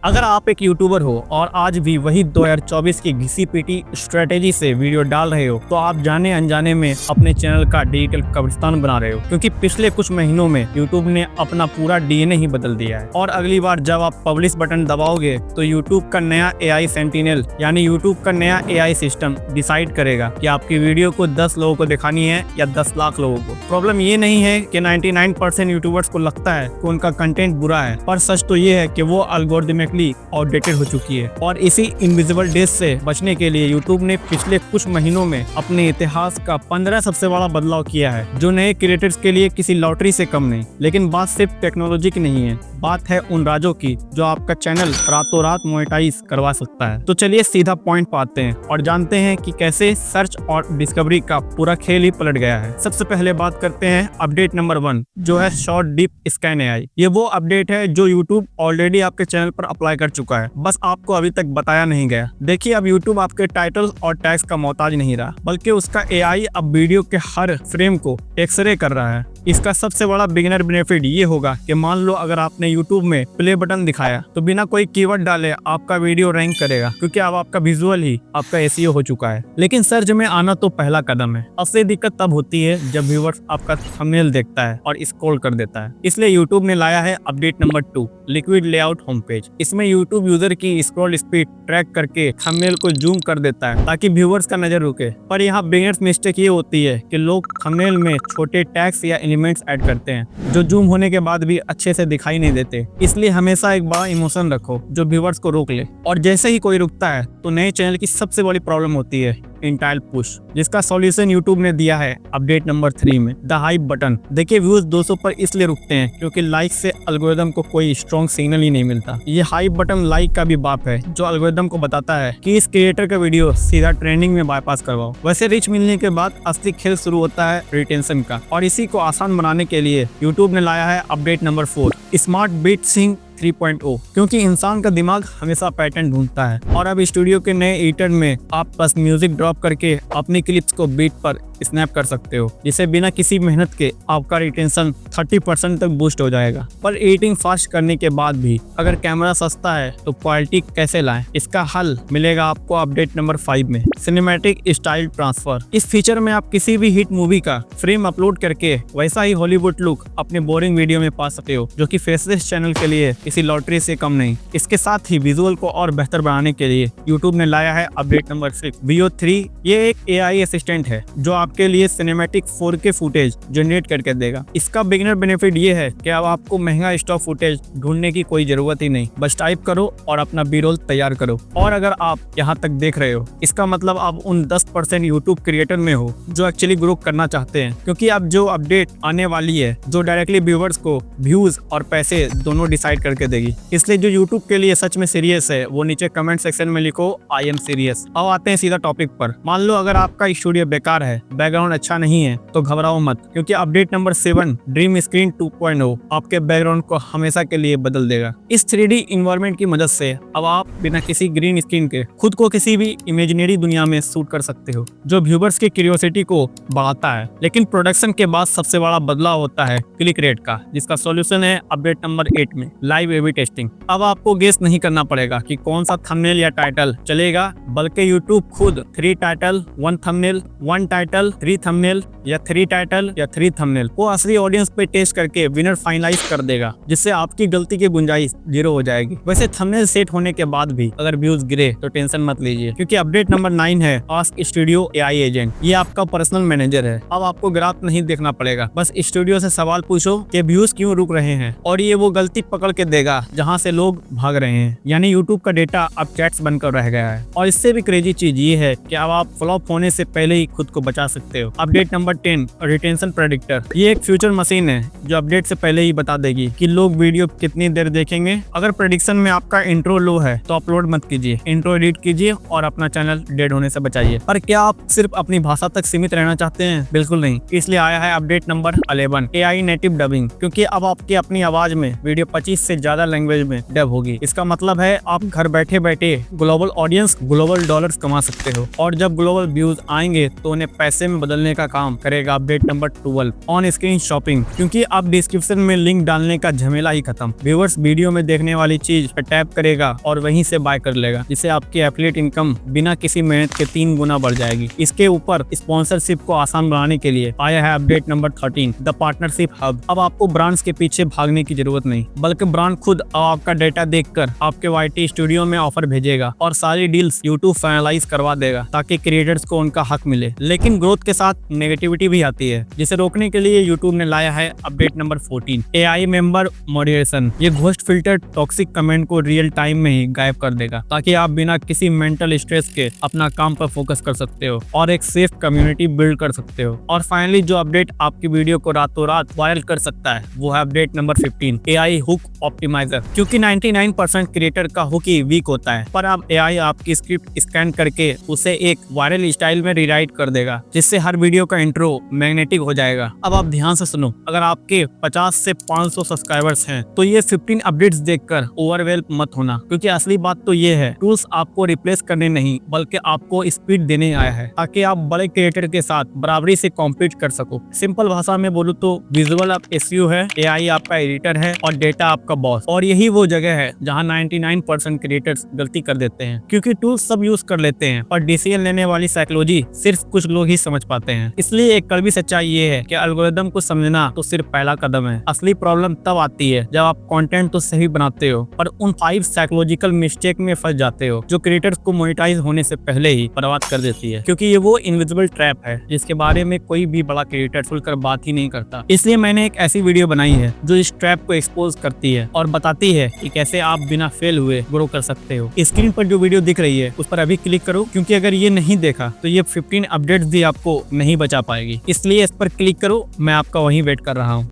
अगर आप एक यूट्यूबर हो और आज भी वही 2024 की घिसी पीटी स्ट्रेटेजी से वीडियो डाल रहे हो तो आप जाने अनजाने में अपने चैनल का डिजिटल कब्रिस्तान बना रहे हो, क्योंकि पिछले कुछ महीनों में यूट्यूब ने अपना पूरा डीएनए ही बदल दिया है। और अगली बार जब आप पब्लिश बटन दबाओगे तो यूट्यूब का नया एआई सेंटिनल यानी यूट्यूब का नया एआई सिस्टम डिसाइड करेगा कि आपकी वीडियो को 10 लोगों को दिखानी है या 10 लाख लोगों को। प्रॉब्लम ये नहीं है कि 99% यूट्यूबर्स को लगता है कि उनका कंटेंट बुरा है, पर सच तो ये है कि वो एल्गोरिथमिकली आउटडेटेड हो चुकी है। और इसी इनविजिबल डेज से बचने के लिए यूट्यूब ने पिछले कुछ महीनों में अपने इतिहास का 15 सबसे बड़ा बदलाव किया है, जो नए क्रिएटर्स के लिए किसी लॉटरी से कम नहीं। लेकिन बात सिर्फ टेक्नोलॉजी की नहीं है, बात है उन राजों की जो आपका चैनल रातों रात मोनेटाइज करवा सकता है। तो चलिए सीधा पॉइंट पे आते हैं और जानते हैं कि कैसे सर्च और डिस्कवरी का पूरा खेल ही पलट गया है। सबसे पहले बात करते हैं अपडेट नंबर 1, जो है शॉर्ट डीप स्कैन एआई। ये वो अपडेट है जो यूट्यूब ऑलरेडी आपके चैनल पर अप्लाई कर चुका है, बस आपको अभी तक बताया नहीं गया। देखिए, अब यूट्यूब आपके टाइटल और टैग्स का मोहताज नहीं रहा, बल्कि उसका एआई अब वीडियो के हर फ्रेम को एक्सरे कर रहा है। इसका सबसे बड़ा बिगिनर बेनिफिट ये होगा कि मान लो अगर आपने यूट्यूब में प्ले बटन दिखाया तो बिना कोई कीवर्ड डाले आपका वीडियो रैंक करेगा, क्योंकि अब आपका विजुअल ही आपका एसईओ हो चुका है। लेकिन सर्च में आना तो पहला कदम है। असली दिक्कत तब होती है जब व्यूअर्स आपका थंबनेल देखता है और स्क्रॉल कर देता है। इसलिए यूट्यूब ने लाया है update number 2, liquid layout home page. इसमें यूट्यूब यूजर की स्क्रॉल स्पीड ट्रैक करके थंबनेल को जूम कर देता है ताकि व्यूअर्स का नजर रुके। पर यहाँ बिगिनर्स मिस्टेक ये होती है कि लोग थंबनेल में छोटे टैग्स या एलिमेंट्स ऐड करते हैं जो जूम होने के बाद भी अच्छे से दिखाई नहीं देते। इसलिए हमेशा एक बड़ा इमोशन रखो जो व्यूअर्स को रोक ले। और जैसे ही कोई रुकता है तो नए चैनल की सबसे बड़ी प्रॉब्लम होती है इंटाइल पुश, जिसका सॉल्यूशन यूट्यूब ने दिया है अपडेट नंबर 3 में, द हाइप बटन। देखिए, व्यूज 200 पर इसलिए रुकते हैं क्योंकि लाइक से एल्गोरिदम को कोई स्ट्रॉन्ग सिग्नल ही नहीं मिलता। ये हाइप बटन लाइक का भी बाप है, जो एल्गोरिदम को बताता है कि इस क्रिएटर का वीडियो सीधा ट्रेंडिंग में बाईपास करवाओ। वैसे रीच मिलने के बाद असली खेल शुरू होता है रिटेंशन का, और इसी को आसान बनाने के लिए यूट्यूब ने लाया है update number 4, smart beat sync 3.0। क्योंकि इंसान का दिमाग हमेशा पैटर्न ढूंढता है, और अब स्टूडियो के नए एडिटर में आप बस म्यूजिक ड्रॉप करके अपनी क्लिप्स को बीट पर स्नैप कर सकते हो, जिससे बिना किसी मेहनत के आपका रिटेंशन 30% तक बूस्ट हो जाएगा। पर एडिटिंग फास्ट करने के बाद भी अगर कैमरा सस्ता है तो क्वालिटी कैसे लाएं, इसका हल मिलेगा आपको अपडेट नंबर 5 में, सिनेमैटिक स्टाइल ट्रांसफर। इस फीचर में आप किसी भी हिट मूवी का फ्रेम अपलोड करके वैसा ही हॉलीवुड लुक अपने बोरिंग वीडियो में पा सकते हो, जो कि फेसलेस चैनल के लिए किसी लॉटरी से कम नहीं। इसके साथ ही विजुअल को और बेहतर बनाने के लिए यूट्यूब ने लाया है अपडेट नंबर 6, Veo 3। ये एक एआई असिस्टेंट है जो आपके लिए सिनेमैटिक 4K फुटेज जनरेट करके देगा। इसका बिगिनर बेनिफिट ये है कि अब आपको महंगा स्टॉक फुटेज ढूंढने की कोई जरूरत ही नहीं, बस टाइप करो और अपना बी-रोल तैयार करो। और अगर आप यहाँ तक देख रहे हो, इसका मतलब आप उन 10% यूट्यूब क्रिएटर में हो जो एक्चुअली ग्रो करना चाहते हैं, क्योंकि अब जो अपडेट आने वाली है जो डायरेक्टली व्यूअर्स को व्यूज और पैसे दोनों डिसाइड करके देगी। इसलिए जो यूट्यूब के लिए सच में सीरियस है वो नीचे कमेंट सेक्शन में लिखो, आई एम सीरियस। अब आते हैं सीधा टॉपिक पर। मान लो अगर आपका स्टूडियो बेकार है, बैकग्राउंड अच्छा नहीं है, तो घबराओ मत, क्योंकि अपडेट नंबर 7, ड्रीम स्क्रीन 2.0 आपके बैकग्राउंड को हमेशा के लिए बदल देगा। इस 3D इन्वायरमेंट की मदद से अब आप बिना किसी ग्रीन स्क्रीन के खुद को किसी भी इमेजिनरी दुनिया में शूट कर सकते हो, जो व्यूअर्स की क्यूरियोसिटी को बढ़ाता है। लेकिन प्रोडक्शन के बाद सबसे बड़ा बदलाव होता है क्लिक रेट का, जिसका सॉल्यूशन है अपडेट नंबर 8 में, लाइव ए/बी टेस्टिंग। अब आपको गेस नहीं करना पड़ेगा कि कौन सा थंबनेल या टाइटल चलेगा, बल्कि यूट्यूब खुद 3 टाइटल 1 थंबनेल, 1 टाइटल 3 थंबनेल या 3 टाइटल या 3 थंबनेल वो असली ऑडियंस पे टेस्ट करके विनर फाइनलाइज कर देगा, जिससे आपकी गलती की गुंजाइश 0 हो जाएगी। वैसे थंबनेल सेट होने के बाद भी अगर व्यूज गिरे तो टेंशन मत लीजिए, क्योंकि अपडेट नंबर 9 है आस्क स्टूडियो एआई एजेंट। ये आपका पर्सनल मैनेजर है। अब आपको ग्राफ नहीं देखना पड़ेगा, बस स्टूडियो से सवाल पूछो कि व्यूज क्यों रुक रहे हैं, और ये वो गलती पकड़ के देगा जहाँ से लोग भाग रहे हैं। यानी यूट्यूब का डेटा अब चैट्स बनकर रह गया है। और इससे भी क्रेजी चीज ये है कि अब आप फ्लॉप होने से पहले ही खुद को बचा सकते हो। Update number 10, retention predictor. ये एक फ्यूचर मशीन है जो अपडेट से पहले ही बता देगी कि लोग वीडियो कितनी देर देखेंगे। अगर प्रेडिक्शन में आपका इंट्रो लो है तो अपलोड मत कीजिए, इंट्रो एडिट कीजिए और अपना चैनल डेड होने से बचाइए। पर क्या आप सिर्फ अपनी भाषा तक सीमित रहना चाहते हैं? बिल्कुल नहीं। इसलिए आया है update number 11, AI native dubbing, क्योंकि अब आपकी अपनी आवाज में वीडियो 25 से ज्यादा लैंग्वेज में डब होगी। इसका मतलब है आप घर बैठे बैठे ग्लोबल ऑडियंस, ग्लोबल डॉलर्स कमा सकते हो, और जब ग्लोबल व्यूज आएंगे तो उन्हें पैसे में बदलने का काम करेगा update number 12 on screen shopping, क्योंकि अब डिस्क्रिप्शन में लिंक डालने का झमेला ही खत्म। व्यूअर्स वीडियो में देखने वाली चीज पर टैप करेगा और वहीं से बाय कर लेगा, जिससे आपकी एफिलिएट इनकम बिना किसी मेहनत के 3 गुना बढ़ जाएगी। इसके ऊपर स्पॉन्सरशिप को आसान बनाने के लिए आया है update number 13 the partnership hub. अब आपको ब्रांड्स के पीछे भागने की जरूरत नहीं, बल्कि ब्रांड खुद आपका डेटा देखकर आपके YT स्टूडियो में ऑफर भेजेगा और सारी डील्स यूट्यूब फाइनलाइज करवा देगा ताकि क्रिएटर्स को उनका हक मिले। लेकिन ग्रोथ के साथ नेगेटिविटी भी आती है, जिसे रोकने के लिए यूट्यूब ने लाया है update number 14 AI member moderation. ये घोस्ट फिल्टर टॉक्सिक कमेंट को रियल टाइम में ही गायब कर देगा, ताकि आप बिना किसी मेंटल स्ट्रेस के अपना काम पर फोकस कर सकते हो और एक सेफ कम्युनिटी बिल्ड कर सकते हो। और फाइनली जो अपडेट आपकी वीडियो को रातों रात वायरल कर सकता है वो है update number 15 AI hook optimiser. क्योंकि 99% क्रिएटर का हुक ही वीक होता है, पर अब AI आपकी स्क्रिप्ट स्कैन करके उसे एक वायरल स्टाइल में रीराइट कर देगा, जिससे हर वीडियो का इंट्रो मैग्नेटिक हो जाएगा। अब आप ध्यान से सुनो, अगर आपके 50 से 500 सब्सक्राइबर्स हैं तो ये 15 अपडेट्स देखकर ओवरवेल्म मत होना, क्योंकि असली बात तो ये है टूल्स आपको रिप्लेस करने नहीं बल्कि आपको स्पीड देने आया है, ताकि आप बड़े क्रिएटर के साथ बराबरी से कॉम्पीट कर सको। सिंपल भाषा में बोलूं तो विजुअल आप SEO है, AI आपका एडिटर है और डेटा आपका बॉस। और यही वो जगह है जहां 99% क्रिएटर्स गलती कर देते हैं, क्योंकि टूल्स सब यूज कर लेते हैं और डिसीजन लेने वाली साइकोलॉजी सिर्फ कुछ लोग ही समझ पाते हैं। इसलिए एक कड़वी सच्चाई ये है कि एल्गोरिदम को समझना तो सिर्फ पहला कदम है। असली प्रॉब्लम तब आती है जब आप कंटेंट तो सही बनाते हो पर उन 5 साइकोलॉजिकल मिस्टेक में फंस जाते हो जो क्रिएटर्स को मोनेटाइज होने से पहले ही बर्बाद कर देती है, क्योंकि ये वो इनविजिबल ट्रैप है जिसके बारे में कोई भी बड़ा क्रिएटर खुलकर बात ही नहीं करता। इसलिए मैंने एक ऐसी वीडियो बनाई है जो इस ट्रैप को एक्सपोज करती है और बताती है कि कैसे आप बिना फेल हुए ग्रो कर सकते हो। स्क्रीन पर जो वीडियो दिख रही है उस पर अभी क्लिक करो, क्योंकि अगर ये नहीं देखा तो ये 15 अपडेट्स भी आपको नहीं बचा पाएगी। इसलिए इस पर क्लिक करो, मैं आपका वहीं वेट कर रहा हूँ।